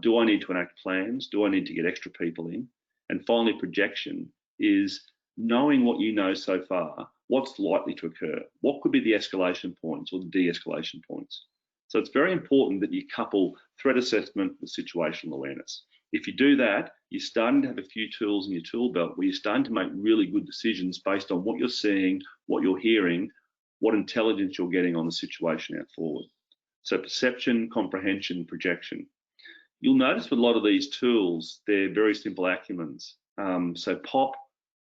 Do I need to enact plans? Do I need to get extra people in? And finally, projection is knowing what you know so far, what's likely to occur? What could be the escalation points or the de-escalation points? So it's very important that you couple threat assessment with situational awareness. If you do that, you're starting to have a few tools in your tool belt where you're starting to make really good decisions based on what you're seeing, what you're hearing, what intelligence you're getting on the situation out forward. So perception, comprehension, projection. You'll notice with a lot of these tools, they're very simple acronyms. So POP,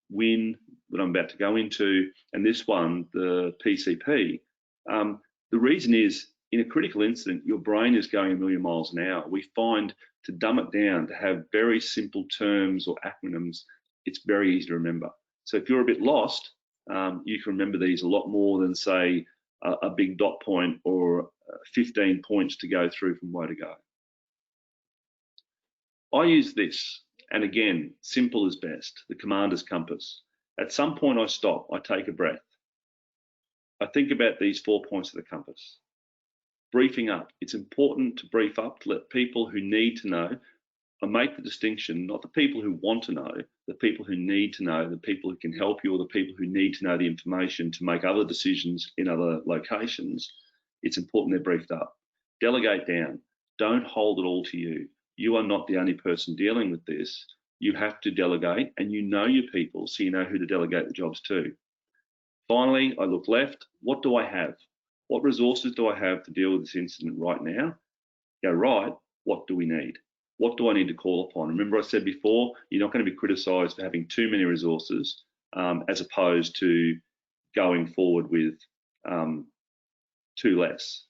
WIN, that I'm about to go into, and this one, the PCP. The reason is, in a critical incident, your brain is going 1,000,000 miles an hour. We find to dumb it down, to have very simple terms or acronyms, it's very easy to remember. So if you're a bit lost, you can remember these a lot more than, say, a big dot point or 15 points to go through from where to go. I use this, and again, simple is best, the commander's compass. At some point I stop, I take a breath. I think about these 4 points of the compass. Briefing up. It's important to brief up, to let people who need to know, and make the distinction, not the people who want to know, the people who need to know, the people who can help you, or the people who need to know the information to make other decisions in other locations. It's important they're briefed up. Delegate down. Don't hold it all to you. You are not the only person dealing with this. You have to delegate, and you know your people, so you know who to delegate the jobs to. Finally, I look left. What do I have? What resources do I have to deal with this incident right now? Go right. What do we need? What do I need to call upon? Remember I said before, you're not going to be criticised for having too many resources as opposed to going forward with too less.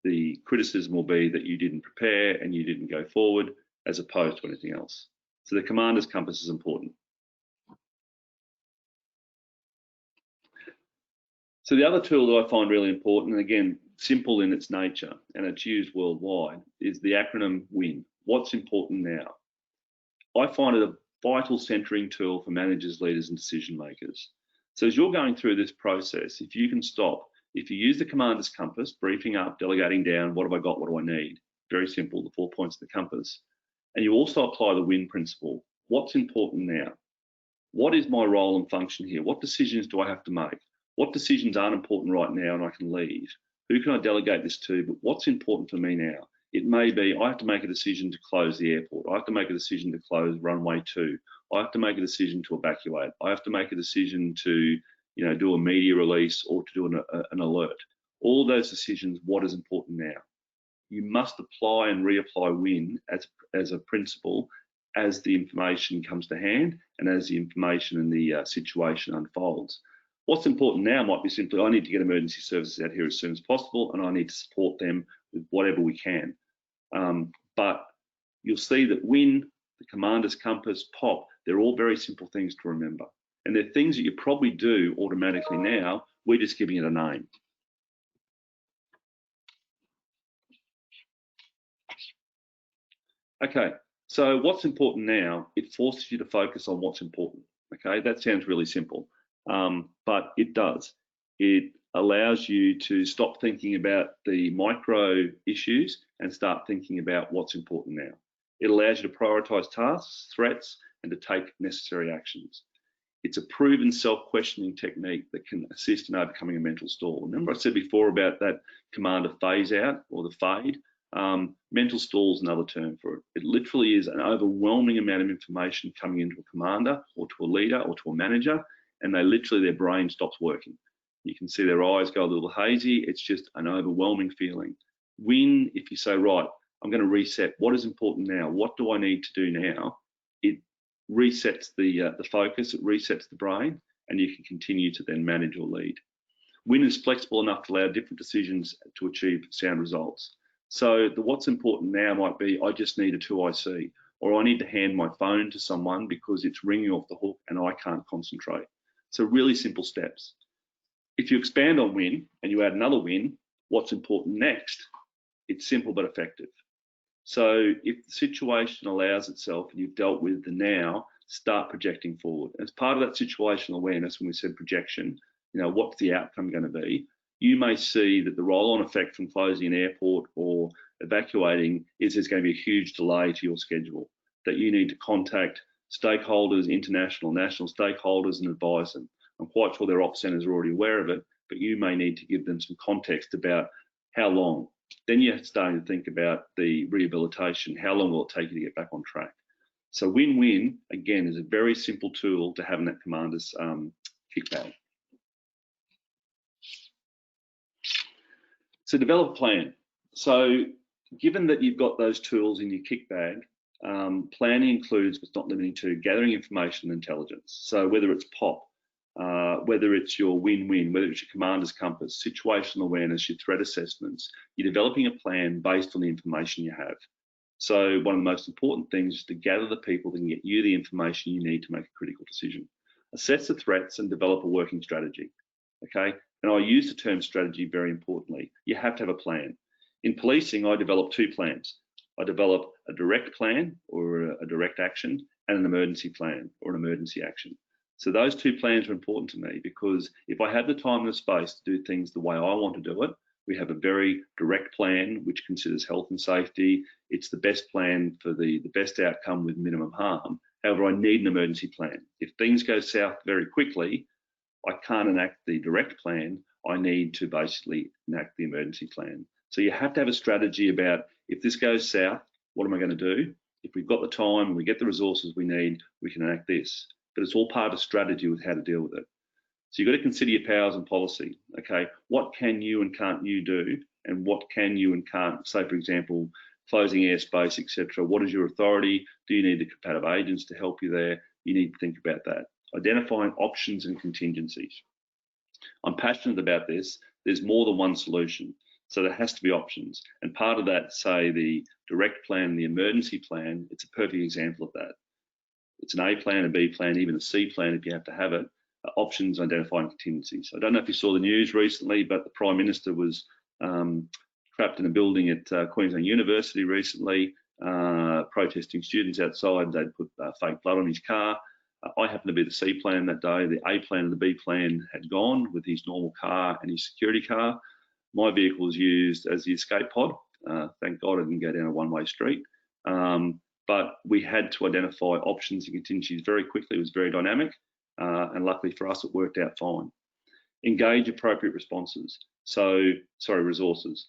The criticism will be that you didn't prepare and you didn't go forward as opposed to anything else. So the commander's compass is important. So the other tool that I find really important, and again, simple in its nature, and it's used worldwide, is the acronym WIN. What's important now? I find it a vital centering tool for managers, leaders, and decision makers. So as you're going through this process, if you can stop, if you use the commander's compass, briefing up, delegating down, what have I got, what do I need? Very simple, the 4 points of the compass. And you also apply the WIN principle. What's important now? What is my role and function here? What decisions do I have to make? What decisions aren't important right now and I can leave? Who can I delegate this to? But what's important for me now? It may be I have to make a decision to close the airport. I have to make a decision to close runway 2. I have to make a decision to evacuate. I have to make a decision to, do a media release or to do an alert. All those decisions, what is important now? You must apply and reapply WIN as a principle as the information comes to hand and as the information and the situation unfolds. What's important now might be simply, I need to get emergency services out here as soon as possible, and I need to support them with whatever we can. But you'll see that WIN, the commander's compass, POP, they're all very simple things to remember. And they're things that you probably do automatically now, we're just giving it a name. Okay, so what's important now, it forces you to focus on what's important. Okay, that sounds really simple, but it does. It allows you to stop thinking about the micro issues and start thinking about what's important now. It allows you to prioritise tasks, threats, and to take necessary actions. It's a proven self-questioning technique that can assist in overcoming a mental stall. Remember I said before about that commander phase out or the fade? Mental stall is another term for it. It literally is an overwhelming amount of information coming into a commander or to a leader or to a manager, and their brain stops working. You can see their eyes go a little hazy. It's just an overwhelming feeling. When, if you say, right, I'm going to reset, what is important now? What do I need to do now? It resets the focus, it resets the brain, and you can continue to then manage or lead. Win is flexible enough to allow different decisions to achieve sound results. So what's important now might be, I just need a 2IC, or I need to hand my phone to someone because it's ringing off the hook and I can't concentrate. So really simple steps. If you expand on win and you add another win, what's important next? It's simple but effective. So if the situation allows itself and you've dealt with the now, start projecting forward. As part of that situational awareness, when we said projection, what's the outcome going to be? You may see that the roll-on effect from closing an airport or evacuating is there's going to be a huge delay to your schedule, that you need to contact stakeholders, international, national stakeholders, and advise them. I'm quite sure their ops centres are already aware of it, but you may need to give them some context about how long. Then you're starting to think about the rehabilitation. How long will it take you to get back on track? So win-win, again, is a very simple tool to have in that commander's kickback. So develop a plan. So given that you've got those tools in your kick bag, planning includes, but not limited to, gathering information and intelligence. So whether it's POP, whether it's your win-win, whether it's your commander's compass, situational awareness, your threat assessments, you're developing a plan based on the information you have. So one of the most important things is to gather the people that can get you the information you need to make a critical decision. Assess the threats and develop a working strategy, okay? And I use the term strategy very importantly. You have to have a plan. In policing, I develop two plans. I develop a direct plan or a direct action and an emergency plan or an emergency action. So those two plans are important to me because if I have the time and the space to do things the way I want to do it, we have a very direct plan which considers health and safety. It's the best plan for the best outcome with minimum harm. However, I need an emergency plan. If things go south very quickly, I can't enact the direct plan. I need to basically enact the emergency plan. So you have to have a strategy about if this goes south, what am I going to do? If we've got the time and we get the resources we need, we can enact this. But it's all part of strategy with how to deal with it. So you've got to consider your powers and policy. Okay, what can you and can't you do, and what can you and can't? Say, for example, closing airspace, etc. What is your authority? Do you need the competitive agents to help you there? You need to think about that. Identifying options and contingencies. I'm passionate about this. There's more than one solution, so there has to be options. And part of that, say the direct plan, the emergency plan, it's a perfect example of that. It's an A plan, a B plan, even a C plan if you have to have it. Options, identifying contingencies. I don't know if you saw the news recently, but the Prime Minister was trapped in a building at Queensland University recently, protesting students outside. They'd put fake blood on his car. I happened to be the C plan that day. The A plan and the B plan had gone with his normal car and his security car. My vehicle was used as the escape pod. Thank God I didn't go down a one-way street. But we had to identify options and contingencies very quickly. It was very dynamic. And luckily for us, it worked out fine. Engage appropriate responses. Resources.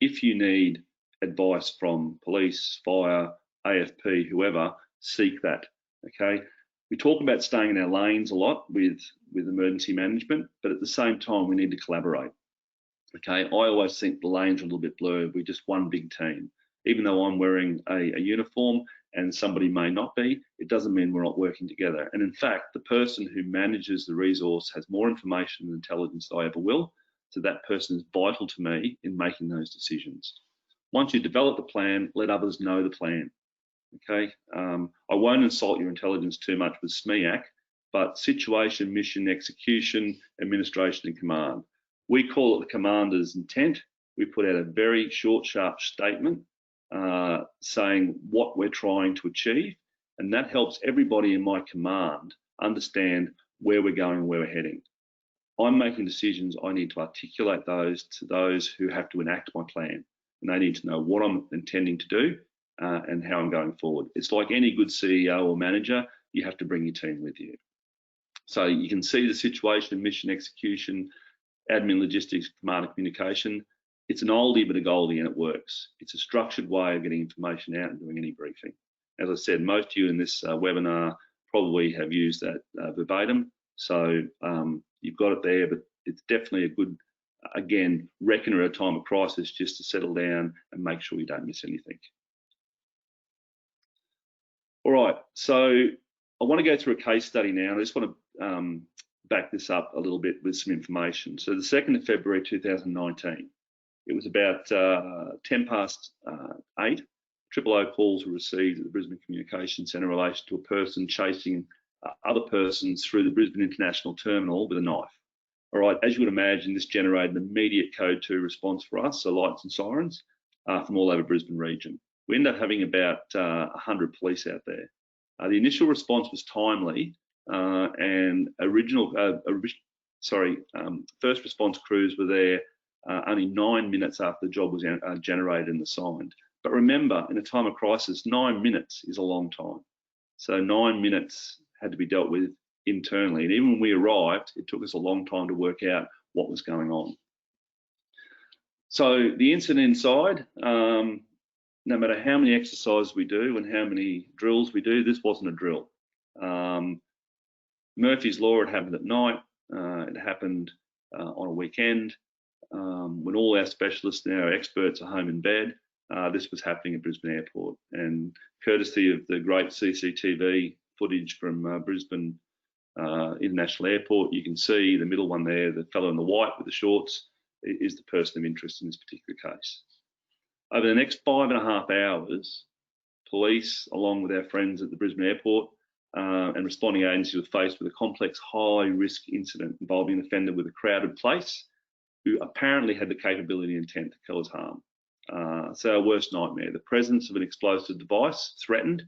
If you need advice from police, fire, AFP, whoever, seek that. Okay. We talk about staying in our lanes a lot with emergency management, but at the same time, we need to collaborate. Okay. I always think the lanes are a little bit blurred. We're just one big team. Even though I'm wearing a uniform and somebody may not be, it doesn't mean we're not working together. And in fact, the person who manages the resource has more information and intelligence than I ever will. So that person is vital to me in making those decisions. Once you develop the plan, let others know the plan. Okay. I won't insult your intelligence too much with SMEAC, but situation, mission, execution, administration, and command. We call it the commander's intent. We put out a very short, sharp statement saying what we're trying to achieve, and that helps everybody in my command understand where we're going and where we're heading. I'm making decisions. I need to articulate those to those who have to enact my plan. and they need to know what I'm intending to do and how I'm going forward. It's like any good CEO or manager, you have to bring your team with you. So you can see the situation, mission execution, admin, logistics, command and communication. It's an oldie but a goldie, and it works. It's a structured way of getting information out and doing any briefing. As I said, most of you in this webinar probably have used that verbatim. So you've got it there, but it's definitely a good, again, reckoner at a time of crisis just to settle down and make sure you don't miss anything. All right, so I want to go through a case study now. I just want to back this up a little bit with some information. So the 2nd of February 2019, it was about 10 past 8. 000 calls were received at the Brisbane Communication Centre in relation to a person chasing other persons through the Brisbane International Terminal with a knife. All right, as you would imagine, this generated an immediate code 2 response for us, so lights and sirens from all over Brisbane region. We ended up having about 100 police out there. The initial response was timely, and first response crews were there only 9 minutes after the job was generated and assigned. But remember, in a time of crisis, 9 minutes is a long time. So 9 minutes had to be dealt with internally. And even when we arrived, it took us a long time to work out what was going on. So the incident inside, no matter how many exercises we do and how many drills we do, this wasn't a drill. Murphy's Law, it happened at night. It happened on a weekend when all our specialists and our experts are home in bed. This was happening at Brisbane Airport, and courtesy of the great CCTV footage from Brisbane International Airport, you can see the middle one there, the fellow in the white with the shorts, is the person of interest in this particular case. Over the next 5.5 hours, police, along with our friends at the Brisbane Airport and responding agencies, were faced with a complex, high-risk incident involving an offender with a crowded place who apparently had the capability and intent to cause harm. So our worst nightmare, the presence of an explosive device threatened.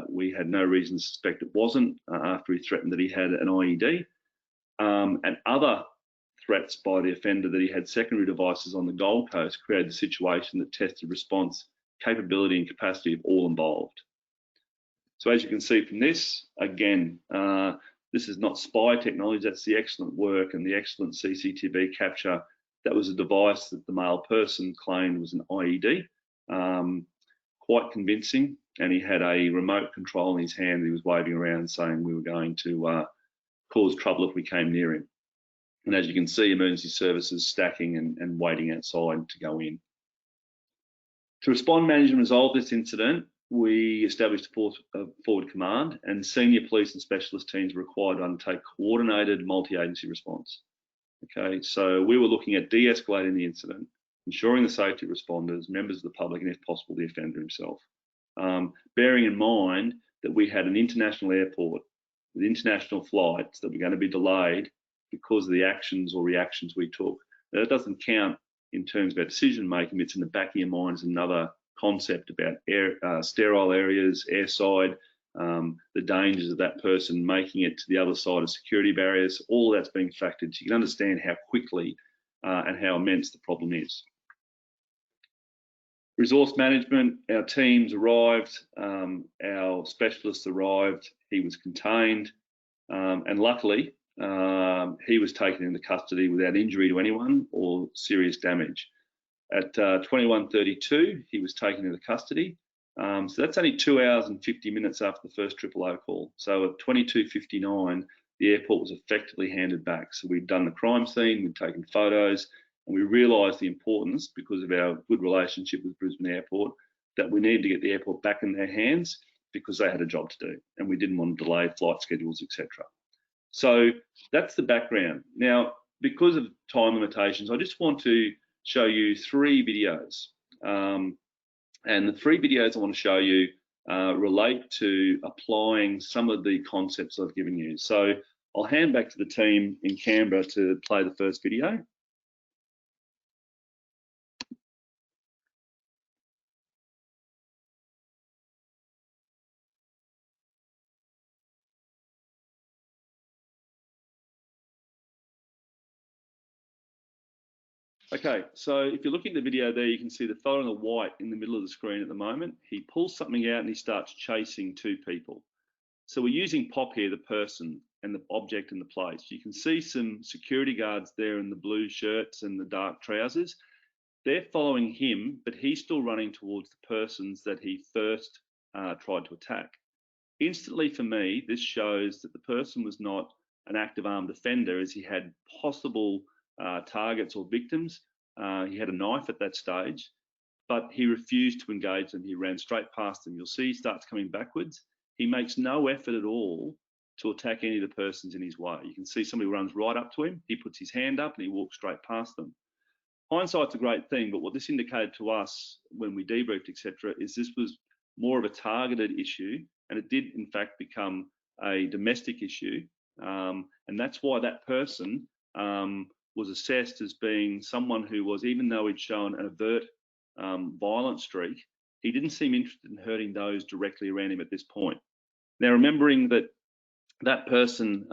We had no reason to suspect it wasn't after he threatened that he had an IED, and other threats by the offender that he had secondary devices on the Gold Coast created a situation that tested response capability and capacity of all involved. So as you can see from this, again, this is not spy technology, that's the excellent work and the excellent CCTV capture. That was a device that the male person claimed was an IED, quite convincing, and he had a remote control in his hand that he was waving around saying we were going to cause trouble if we came near him. And as you can see, emergency services stacking and waiting outside to go in. To respond, manage and resolve this incident, we established a forward command, and senior police and specialist teams were required to undertake coordinated multi-agency response. Okay, so we were looking at de-escalating the incident, ensuring the safety of responders, members of the public, and if possible, the offender himself. Bearing in mind that we had an international airport with international flights that were going to be delayed because of the actions or reactions we took. Now, that doesn't count in terms of our decision making. It's in the back of your mind is another concept about sterile areas, airside, the dangers of that person making it to the other side of security barriers. All that's being factored, so you can understand how quickly and how immense the problem is. Resource management, our teams arrived, our specialists arrived, he was contained, and luckily he was taken into custody without injury to anyone or serious damage. At 21:32, he was taken into custody. So that's only 2 hours and 50 minutes after the first 000 call. So at 22:59, the airport was effectively handed back. So we'd done the crime scene, we'd taken photos, and we realised the importance, because of our good relationship with Brisbane Airport, that we needed to get the airport back in their hands because they had a job to do, and we didn't want to delay flight schedules, etc. So that's the background. Now, because of time limitations, I just want to show you 3 videos. And the 3 videos I want to show you relate to applying some of the concepts I've given you. So I'll hand back to the team in Canberra to play the first video. Okay, so if you're looking at the video there, you can see the fellow in the white in the middle of the screen at the moment. He pulls something out and he starts chasing two people. So we're using POP here, the person and the object and the place. You can see some security guards there in the blue shirts and the dark trousers. They're following him, but he's still running towards the persons that he first tried to attack. Instantly for me, this shows that the person was not an active armed offender, as he had possible targets or victims. He had a knife at that stage, but he refused to engage them. He ran straight past them. You'll see he starts coming backwards. He makes no effort at all to attack any of the persons in his way. You can see somebody runs right up to him. He puts his hand up and he walks straight past them. Hindsight's a great thing, but what this indicated to us when we debriefed, etc., is this was more of a targeted issue, and it did in fact become a domestic issue, and that's why that person was assessed as being someone who was, even though he'd shown an overt violent streak, he didn't seem interested in hurting those directly around him at this point. Now, remembering that that person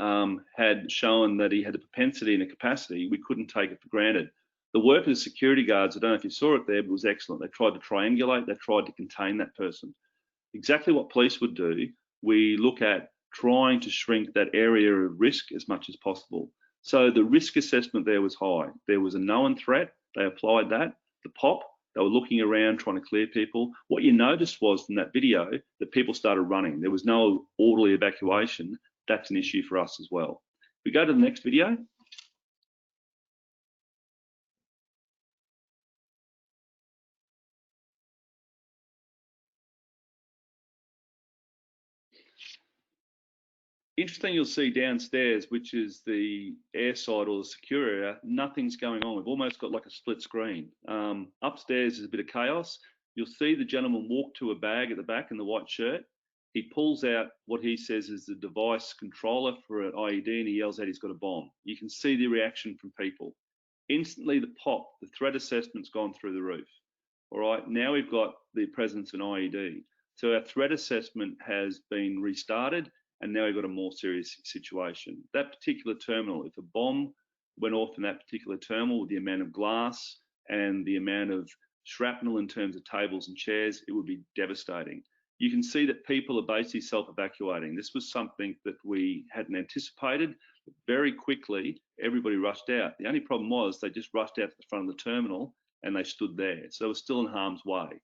had shown that he had a propensity and a capacity, we couldn't take it for granted. The work of the security guards, I don't know if you saw it there, but it was excellent. They tried to triangulate, they tried to contain that person. Exactly what police would do, we look at trying to shrink that area of risk as much as possible. So the risk assessment there was high. There was a known threat, they applied that. The POP, they were looking around trying to clear people. What you noticed was from that video that people started running. There was no orderly evacuation. That's an issue for us as well. If we go to the next video. Interesting, you'll see downstairs, which is the air side or the secure area, nothing's going on. We've almost got like a split screen. Upstairs is a bit of chaos. You'll see the gentleman walk to a bag at the back in the white shirt. He pulls out what he says is the device controller for an IED and he yells out he's got a bomb. You can see the reaction from people. Instantly the POP, the threat assessment's gone through the roof. All right, now we've got the presence of an IED. So our threat assessment has been restarted, and now we've got a more serious situation. That particular terminal, if a bomb went off in that particular terminal with the amount of glass and the amount of shrapnel in terms of tables and chairs, it would be devastating. You can see that people are basically self-evacuating. This was something that we hadn't anticipated. Very quickly, everybody rushed out. The only problem was they just rushed out to the front of the terminal and they stood there. So it was still in harm's way.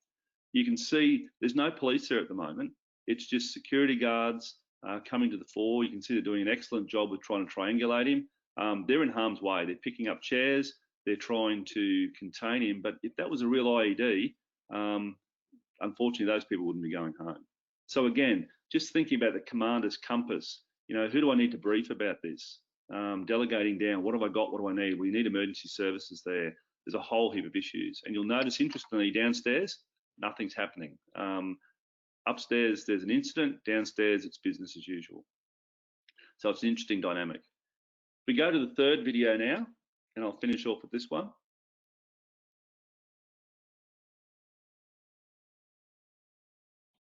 You can see there's no police there at the moment. It's just security guards coming to the fore. You can see they're doing an excellent job with trying to triangulate him. They're in harm's way. They're picking up chairs. They're trying to contain him. But if that was a real IED, unfortunately, those people wouldn't be going home. So again, just thinking about the commander's compass, you know, who do I need to brief about this? Delegating down, what have I got, what do I need? We need emergency services there. There's a whole heap of issues. And you'll notice, interestingly, downstairs, nothing's happening. Upstairs, there's an incident. Downstairs, it's business as usual. So it's an interesting dynamic. We go to the third video now, and I'll finish off with this one.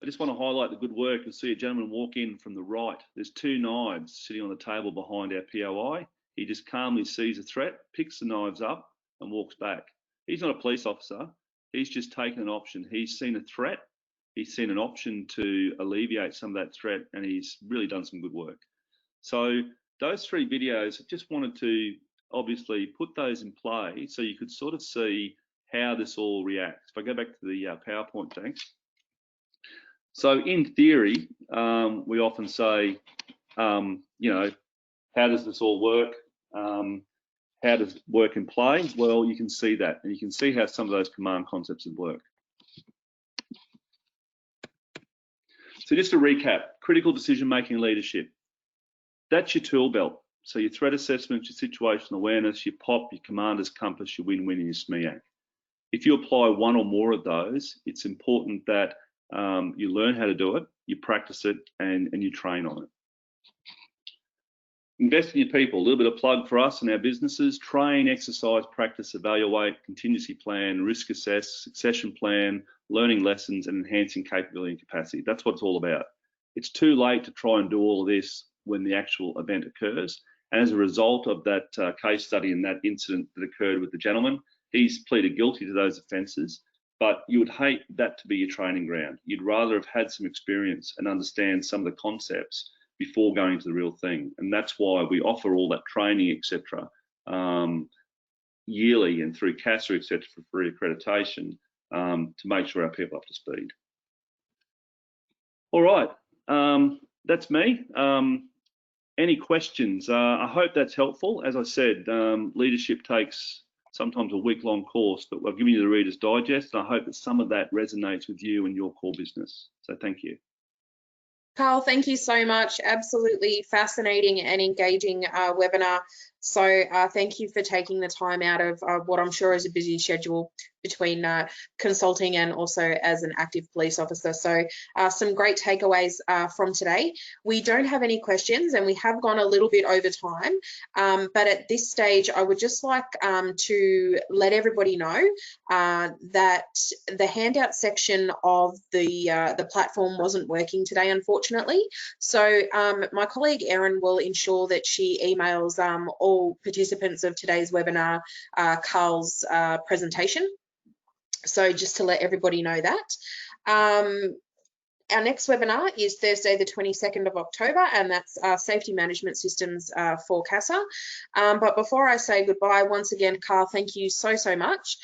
I just want to highlight the good work. You'll see a gentleman walk in from the right. There's two knives sitting on the table behind our POI. He just calmly sees a threat, picks the knives up and walks back. He's not a police officer. He's just taken an option. He's seen a threat. He's seen an option to alleviate some of that threat, and he's really done some good work. So those three videos, I just wanted to obviously put those in play so you could sort of see how this all reacts. If I go back to the PowerPoint, thanks. So in theory, we often say, you know, how does this all work? How does it work in play? Well, you can see that, and you can see how some of those command concepts would work. So just to recap, critical decision-making leadership. That's your tool belt. So your threat assessment, your situational awareness, your POP, your commander's compass, your win-win, and your SMEAC. If you apply one or more of those, it's important that you learn how to do it, you practice it, and you train on it. Invest in your people. A little bit of plug for us and our businesses. Train, exercise, practice, evaluate, contingency plan, risk assess, succession plan, learning lessons, and enhancing capability and capacity. That's what it's all about. It's too late to try and do all of this when the actual event occurs. And as a result of that case study and that incident that occurred with the gentleman, He's pleaded guilty to those offences, but you would hate that to be your training ground. You'd rather have had some experience and understand some of the concepts before going to the real thing. And that's why we offer all that training, etc., yearly and through CASA, etc., for free accreditation, to make sure our people are up to speed. All right, that's me. Any questions? I hope that's helpful. As I said, leadership takes sometimes a week-long course, but I've given you the Reader's Digest, and I hope that some of that resonates with you and your core business. So thank you. Carl, thank you so much. Absolutely fascinating and engaging webinar. So thank you for taking the time out of what I'm sure is a busy schedule between consulting and also as an active police officer. So some great takeaways from today. We don't have any questions and we have gone a little bit over time, but at this stage I would just like to let everybody know that the handout section of the platform wasn't working today, unfortunately. So my colleague Erin will ensure that she emails all participants of today's webinar Carl's presentation. So just to let everybody know that. Our next webinar is Thursday, the 22nd of October, and that's Safety Management Systems for CASA. But before I say goodbye, once again, Carl, thank you so much.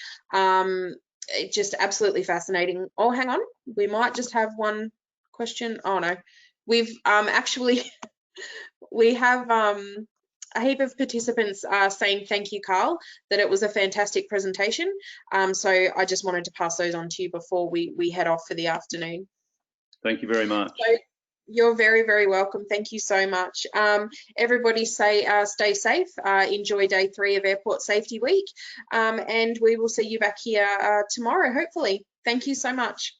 Just absolutely fascinating. Oh, hang on, we might just have one question. Oh no, we've actually, we have a heap of participants saying thank you, Carl, that it was a fantastic presentation. So I just wanted to pass those on to you before we head off for the afternoon. Thank you very much. So you're very welcome. Thank you so much. Everybody stay safe. Enjoy day 3 of Airport Safety Week, and we will see you back here tomorrow, hopefully. Thank you so much.